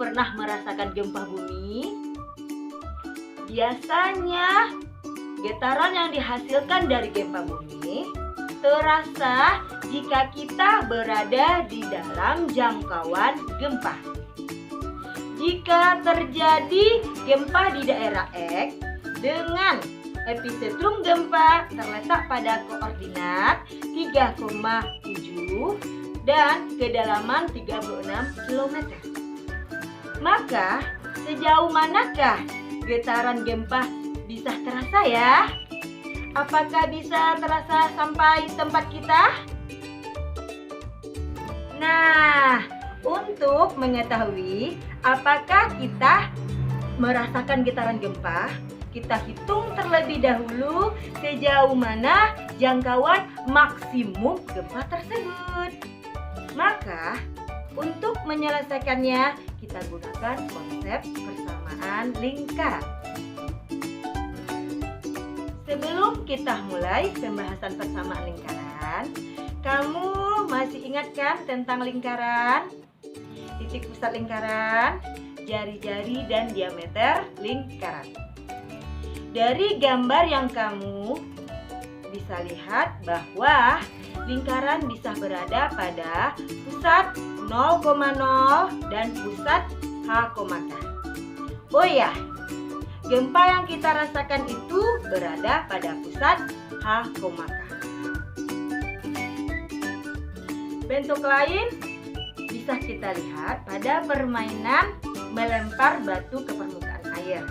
pernah merasakan gempa bumi? Biasanya, getaran yang dihasilkan dari gempa bumi terasa jika kita berada di dalam jangkauan gempa. Jika terjadi gempa di daerah X dengan epicentrum gempa terletak pada koordinat 3,7 dan kedalaman 36 km. Maka, sejauh manakah getaran gempa bisa terasa ya? Apakah bisa terasa sampai tempat kita? Nah, untuk mengetahui apakah kita merasakan getaran gempa, kita hitung terlebih dahulu sejauh mana jangkauan maksimum gempa tersebut. Maka, untuk menyelesaikannya, kita gunakan konsep persamaan lingkaran. Sebelum kita mulai pembahasan persamaan lingkaran, kamu masih ingat kan tentang lingkaran? Titik pusat lingkaran, jari-jari dan diameter lingkaran. Dari gambar yang kamu bisa lihat bahwa lingkaran bisa berada pada pusat 0,0 dan pusat H,K. Oh ya, gempa yang kita rasakan itu berada pada pusat H,K. Bentuk lain bisa kita lihat pada permainan melempar batu ke permukaan air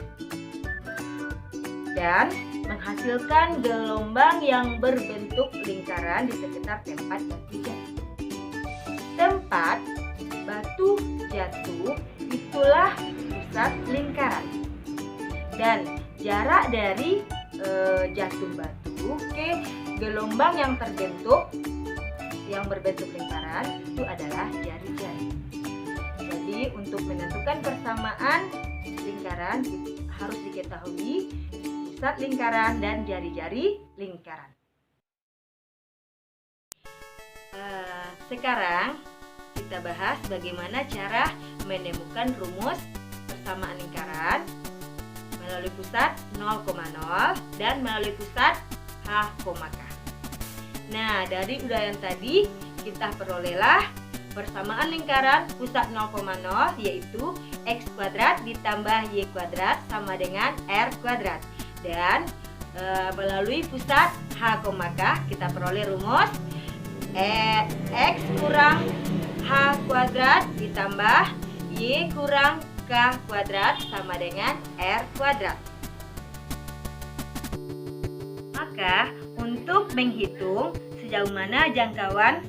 dan menghasilkan gelombang yang berbentuk lingkaran di sekitar tempat batu jatuh. Tempat batu jatuh itulah pusat lingkaran. Dan jarak dari jatuh batu ke gelombang yang terbentuk yang berbentuk lingkaran itu adalah jari-jari. Jadi untuk menentukan persamaan lingkaran harus diketahui pusat lingkaran dan jari-jari lingkaran. Sekarang kita bahas bagaimana cara menemukan rumus persamaan lingkaran melalui pusat 0,0 dan melalui pusat H,K. Nah, dari uraian tadi kita perolehlah persamaan lingkaran pusat 0,0 yaitu X kuadrat ditambah Y kuadrat sama dengan R kuadrat. Dan melalui pusat H,K kita peroleh rumus X kurang H kuadrat ditambah Y kurang K kuadrat sama dengan R kuadrat. Maka untuk menghitung sejauh mana jangkauan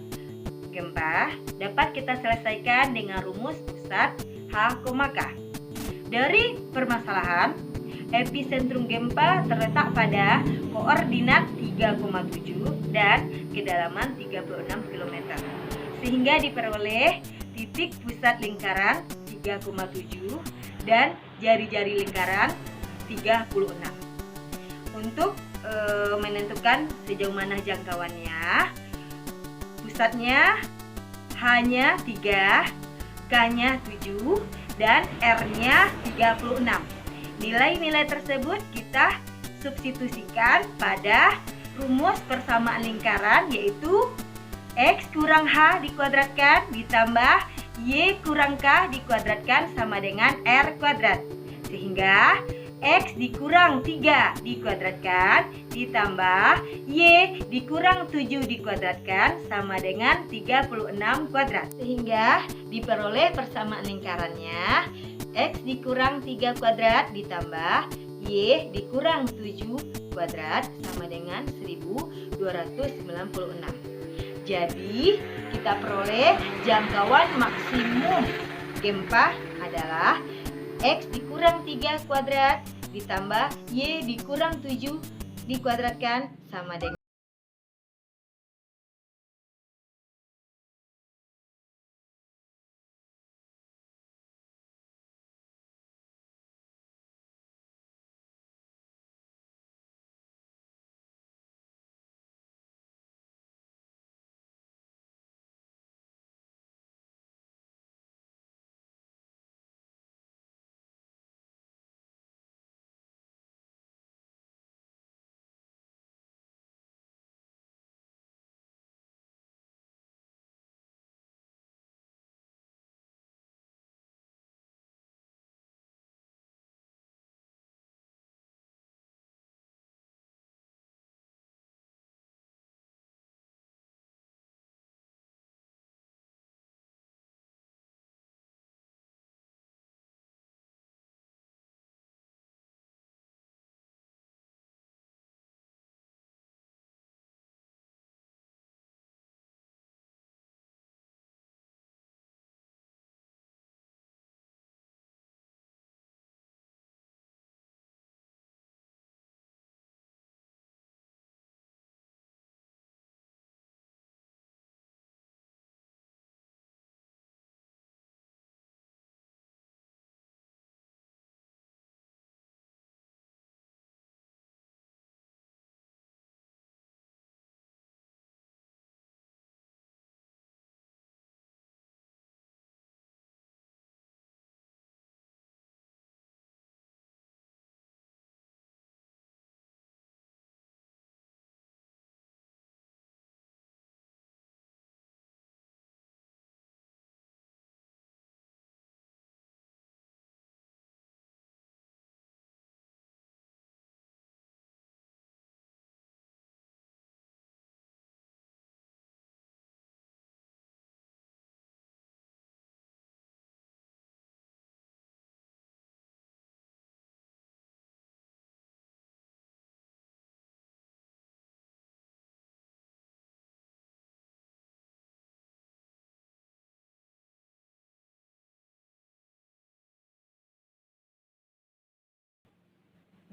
gempa dapat kita selesaikan dengan rumus pusat H,K. Dari permasalahan, epicentrum gempa terletak pada koordinat 3,7 dan kedalaman 36 km. Sehingga diperoleh titik pusat lingkaran 3,7 dan jari-jari lingkaran 36. Untuk menentukan sejauh mana jangkauannya, pusatnya H-nya 3, K-nya 7 dan R-nya 36. Nilai-nilai tersebut kita substitusikan pada rumus persamaan lingkaran yaitu X kurang H dikuadratkan ditambah Y kurang K dikuadratkan sama dengan R kuadrat. Sehingga X dikurang 3 dikuadratkan ditambah Y dikurang 7 dikuadratkan sama dengan 36 kuadrat. Sehingga diperoleh persamaan lingkarannya X dikurang 3 kuadrat ditambah Y dikurang 7 kuadrat sama dengan 1296. Jadi kita peroleh jangkauan maksimum gempa adalah X dikurang 3 kuadrat ditambah Y dikurang 7 dikuadratkan sama dengan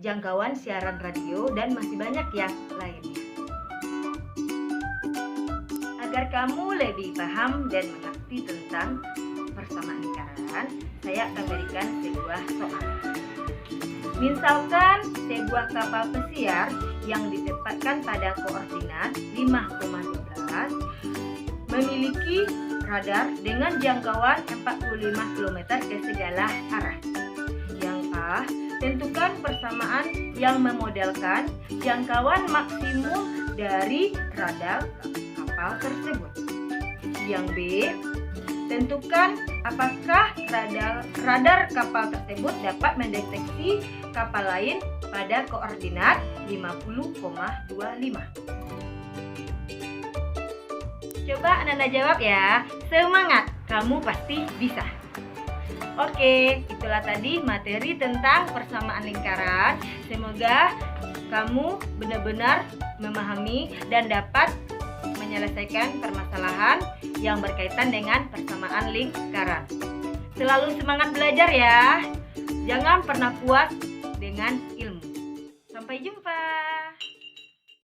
jangkauan siaran radio, dan masih banyak yang lainnya. Agar kamu lebih paham dan mengerti tentang persamaan lingkaran, saya akan berikan sebuah soal. Misalkan sebuah kapal pesiar yang ditempatkan pada koordinat 5,12 memiliki radar dengan jangkauan 45 km ke segala arah. Yang A, tentukan persamaan yang memodelkan jangkauan maksimum dari radar kapal tersebut. Yang B, tentukan apakah radar kapal tersebut dapat mendeteksi kapal lain pada koordinat 50,25. Coba Ananda jawab ya. Semangat, kamu pasti bisa. Oke, itulah tadi materi tentang persamaan lingkaran. Semoga kamu benar-benar memahami dan dapat menyelesaikan permasalahan yang berkaitan dengan persamaan lingkaran. Selalu semangat belajar ya. Jangan pernah puas dengan ilmu. Sampai jumpa.